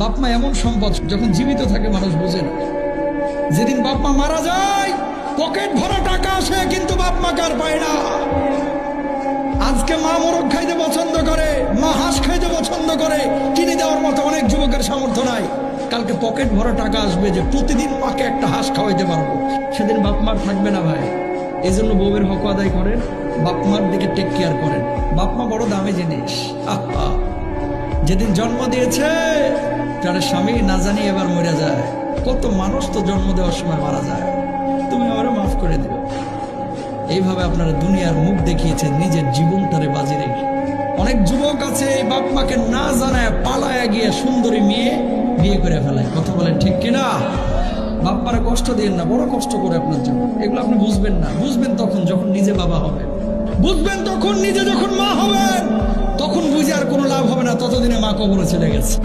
বাপ মা এমন সম্পদ, যখন জীবিত থাকে মানুষ বোঝে না। যেদিন বাপ মা মারা যায় পকেট ভরা টাকা আসে, কিন্তু বাপ মাকে আর পায় না। আজকে মা মোরগ খাইতে পছন্দ করে, মা হাঁস খাইতে পছন্দ করে, কিনে দেওয়ার মতো অনেক যুবকের সামর্থ্য নাই। কালকে পকেট ভরা টাকা আসবে যে প্রতিদিন মাকে একটা হাঁস খাওয়াইতে পারবো, সেদিন বাপ মার থাকবে না ভাই। এই জন্য বউয়ের হক আদায় করেন, বাপ মার দিকে টেক কেয়ার করেন। বাপ মা বড় দামি জিনিস। যেদিন জন্ম দিয়েছে যার স্বামী না জানি এবার মরে যায়। কত মানুষ তো জন্ম দেওয়ার সময় মারা যায়, তুমি আমারও মাফ করে দিও। এইভাবে আপনারা দুনিয়ার মুখ দেখিয়েছেন নিজের জীবনটারে বাজি রেখে। অনেক যুবক আছে এই বাপ মাকে না জানায় পালায় গিয়ে সুন্দরী মেয়ে বিয়ে করে ফেলায়। কথা বলেন ঠিক কিনা? বাপ মারা কষ্ট দিয়েন না, বড় কষ্ট করে আপনার জন্য। এগুলো আপনি বুঝবেন না, বুঝবেন তখন যখন নিজে বাবা হবেন, বুঝবেন তখন নিজে যখন মা হবেন। তখন বুঝে আর কোনো লাভ হবে না, ততদিনে মা কবরে চলে গেছে।